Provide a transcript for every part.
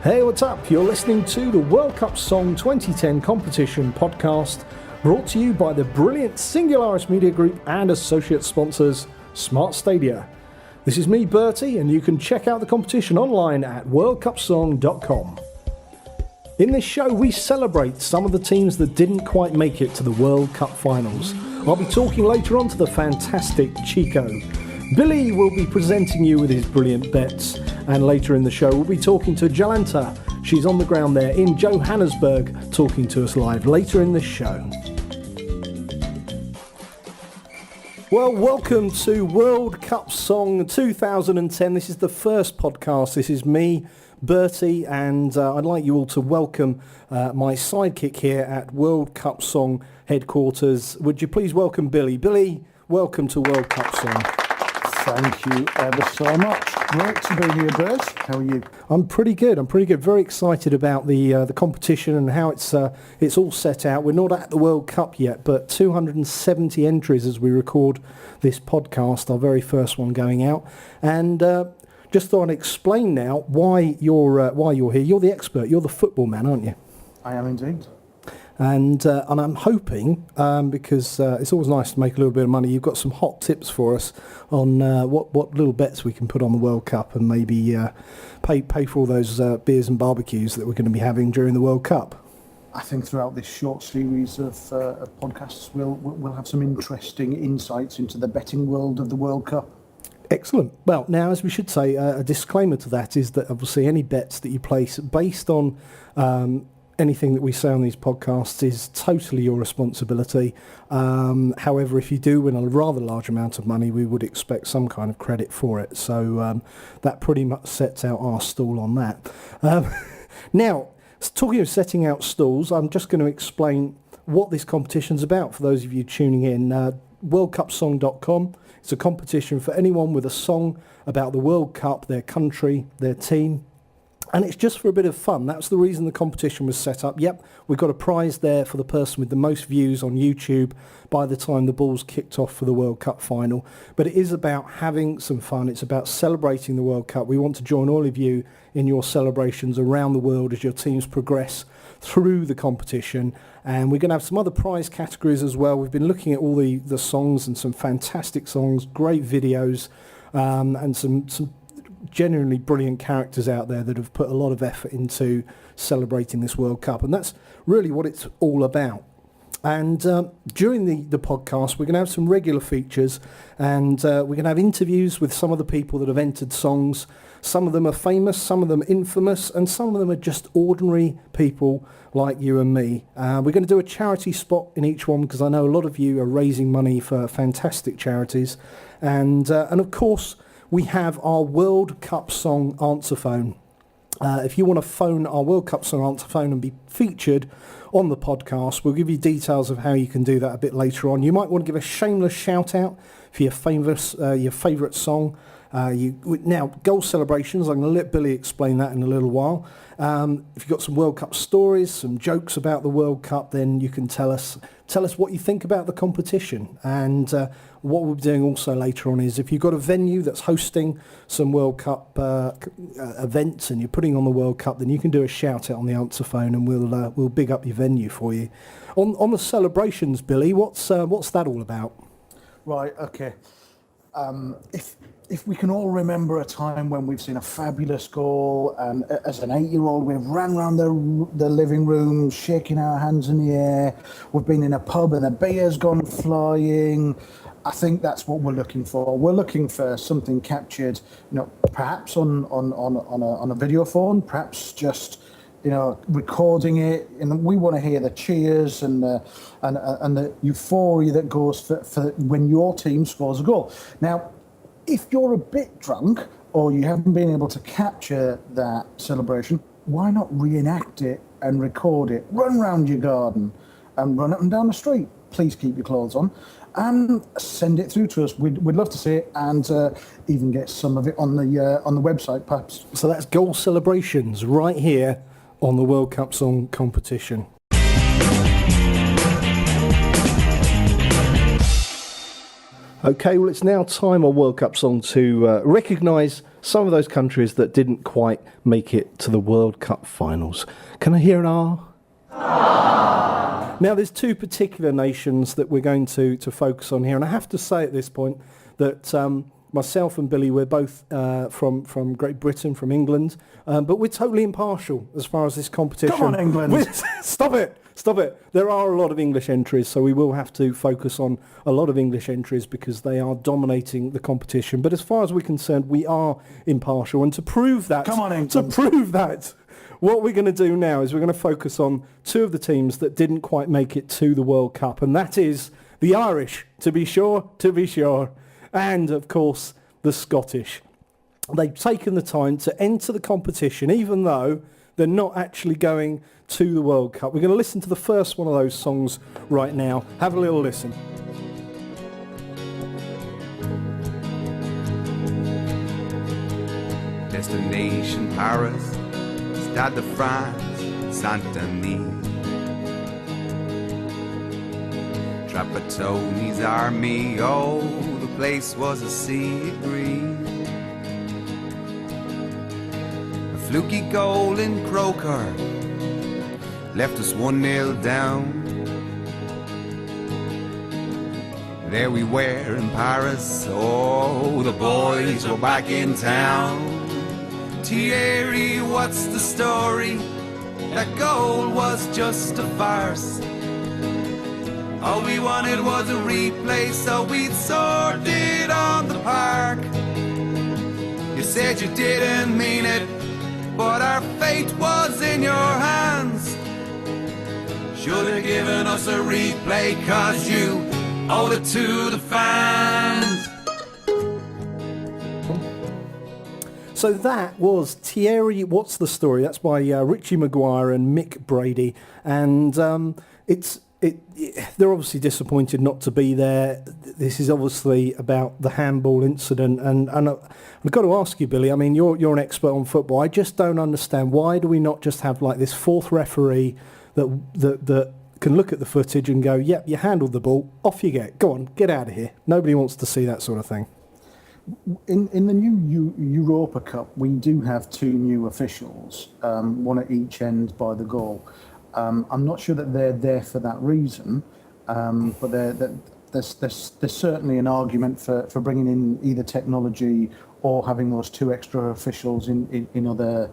Hey, what's up? You're listening to the World Cup Song 2010 Competition podcast, brought to you by the brilliant Singularis Media Group and associate sponsors, Smart Stadia. This is me, Bertie, and you can check out the competition online at worldcupsong.com. In this show, we celebrate some of the teams that didn't quite make it to the World Cup finals. I'll be talking later on to the fantastic CHICO. Billy will be presenting you with his brilliant bets, and later in the show we'll be talking to JOLANTA. She's on the ground there in Johannesburg talking to us live later in the show. Well, welcome to World Cup Song 2010. This is the first podcast. This is me, Bertie, and I'd like you all to welcome my sidekick here at World Cup Song headquarters. Would you please welcome Billy? Billy, welcome to World Cup Song. Thank you ever so much. Great to be here, Bert. How are you? I'm pretty good. Very excited about the competition and how it's all set out. We're not at the World Cup yet, but 270 entries as we record this podcast. Our very first one going out, and just thought I'd explain now why you're here. You're the expert. You're the football man, aren't you? I am indeed. And I'm hoping, because it's always nice to make a little bit of money, you've got some hot tips for us on what little bets we can put on the World Cup and maybe pay for all those beers and barbecues that we're going to be having during the World Cup. I think throughout this short series of podcasts, we'll have some interesting insights into the betting world of the World Cup. Excellent. Well, now, as we should say, a disclaimer to that is that obviously any bets that you place based on anything that we say on these podcasts is totally your responsibility. However, if you do win a rather large amount of money, we would expect some kind of credit for it. So that pretty much sets out our stall on that. Now, talking of setting out stalls, I'm just going to explain what this competition's about for those of you tuning in. worldcupsong.com. It's a competition for anyone with a song about the World Cup, their country, their team. And it's just for a bit of fun. That's the reason the competition was set up. Yep, we've got a prize there for the person with the most views on YouTube by the time the ball's kicked off for the World Cup final. But it is about having some fun. It's about celebrating the World Cup. We want to join all of you in your celebrations around the world as your teams progress through the competition. And we're going to have some other prize categories as well. We've been looking at all the songs and some fantastic songs, great videos, and some genuinely brilliant characters out there that have put a lot of effort into celebrating this World Cup, and that's really what it's all about. And during the podcast, we're going to have some regular features, and we're going to have interviews with some of the people that have entered songs. Some of them are famous, some of them infamous, and some of them are just ordinary people like you and me. We're going to do a charity spot in each one because I know a lot of you are raising money for fantastic charities, and of course we have our World Cup Song answer phone. If you want to phone our World Cup Song answer phone and be featured on the podcast, we'll give you details of how you can do that a bit later on. You might want to give a shameless shout out for your favourite song. Now, goal celebrations, I'm going to let Billy explain that in a little while. If you've got some World Cup stories, some jokes about the World Cup, then you can tell us what you think about the competition. And what we'll be doing also later on is if you've got a venue that's hosting some World Cup events and you're putting on the World Cup, then you can do a shout out on the answer phone and we'll big up your venue for you. On the celebrations, Billy, what's that all about? Right, okay. If we can all remember a time when we've seen a fabulous goal, and as an 8-year-old we've ran around the living room shaking our hands in the air, we've been in a pub and a beer's gone flying, I think that's what we're looking for. We're looking for something captured, perhaps on a video phone, perhaps just recording it, and we want to hear the cheers and the euphoria that goes for when your team scores a goal. Now, if you're a bit drunk or you haven't been able to capture that celebration, why not reenact it and record it? Run round your garden and run up and down the street. Please keep your clothes on and send it through to us. We'd love to see it, and even get some of it on the website, perhaps. So that's goal celebrations right here on the World Cup Song competition. Okay, well, it's now time on World Cup Song to recognise some of those countries that didn't quite make it to the World Cup finals. Can I hear an R? Now, there's two particular nations that we're going to focus on here, and I have to say at this point that myself and Billy, we're both from Great Britain, from England, but we're totally impartial as far as this competition. Come on, England! Stop it! Stop it. There are a lot of English entries, so we will have to focus on a lot of English entries because they are dominating the competition. But as far as we're concerned, we are impartial. And to prove that, Come on, England. what we're going to do now is we're going to focus on two of the teams that didn't quite make it to the World Cup. And that is the Irish, to be sure, and, of course, the Scottish. They've taken the time to enter the competition, even though they're not actually going to the World Cup. We're going to listen to the first one of those songs right now. Have a little listen. Destination Paris, Stade de France, Saint-Denis. Trapattoni's army, oh, the place was a sea of green. A fluky goal in Croker left us 1-0 down. There we were in Paris, oh, the boys were back in town. Thierry, what's the story? That goal was just a farce. All we wanted was a replay, so we'd sort it on the park. You said you didn't mean it, but our fate was in your hands. Should have given us a replay, cause you owed it to the fans. So that was Thierry, What's the Story? That's by Richie Maguire and Mick Brady. And they're obviously disappointed not to be there. This is obviously about the handball incident. And I've got to ask you, Billy, I mean, you're an expert on football. I just don't understand. Why do we not just have like this fourth referee that can look at the footage and go, yep, you handled the ball, off you get. Go on, get out of here. Nobody wants to see that sort of thing. In the new Europa Cup, we do have two new officials, one at each end by the goal. I'm not sure that they're there for that reason, but there's certainly an argument for bringing in either technology or having those two extra officials in other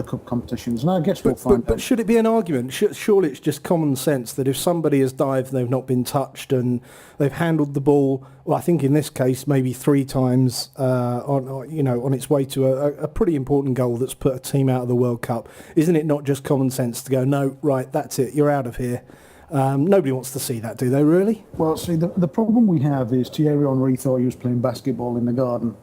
cup competitions. And I guess we'll find. But should it be an argument? Surely it's just common sense that if somebody has dived and they've not been touched and they've handled the ball, well, I think in this case maybe 3 times on its way to a pretty important goal that's put a team out of the World Cup. Isn't it not just common sense to go, no, right, that's it, you're out of here? Nobody wants to see that, do they really? Well, see, the problem we have is Thierry Henry thought he was playing basketball in the garden,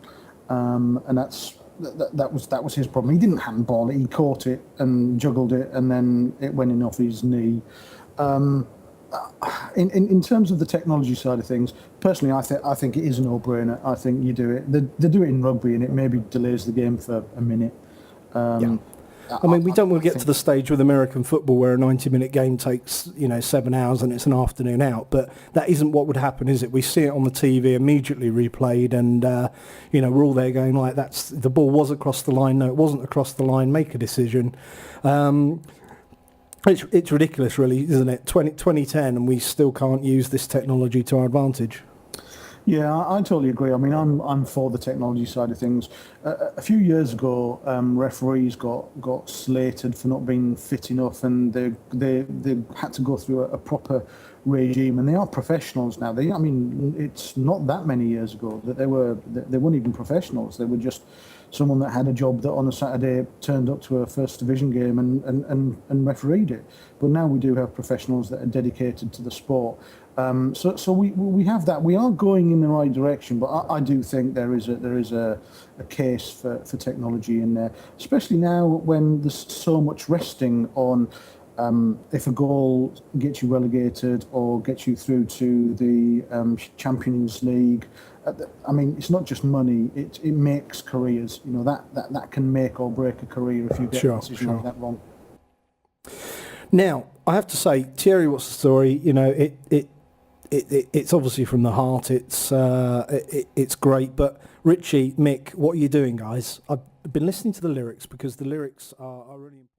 and that was his problem. He didn't handball it; he caught it and juggled it, and then it went in off his knee. In terms of the technology side of things, personally, I think it is a no-brainer. I think you do it. They do it in rugby, and it maybe delays the game for a minute. Yeah. I mean, we don't want to get to the stage with American football where a 90-minute game takes, 7 hours and it's an afternoon out. But that isn't what would happen, is it? We see it on the TV, immediately replayed, and, we're all there going, like, the ball was across the line. No, it wasn't across the line. Make a decision. It's ridiculous, really, isn't it? 2010, and we still can't use this technology to our advantage. Yeah, I totally agree. I mean, I'm for the technology side of things. A few years ago, referees got slated for not being fit enough, and they had to go through a proper regime. And they are professionals now. It's not that many years ago that they weren't even professionals. They were just someone that had a job that on a Saturday turned up to a first division game and refereed it. But now we do have professionals that are dedicated to the sport. So we have that. We are going in the right direction, but I do think there is a case for technology in there, especially now when there's so much resting on if a goal gets you relegated or gets you through to the Champions League. I mean, it's not just money; it makes careers. That can make or break a career if you get a decision like that wrong. Now, I have to say, Thierry, What's the Story? it's obviously from the heart. It's great. But Richie, Mick, what are you doing, guys? I've been listening to the lyrics because the lyrics are really important.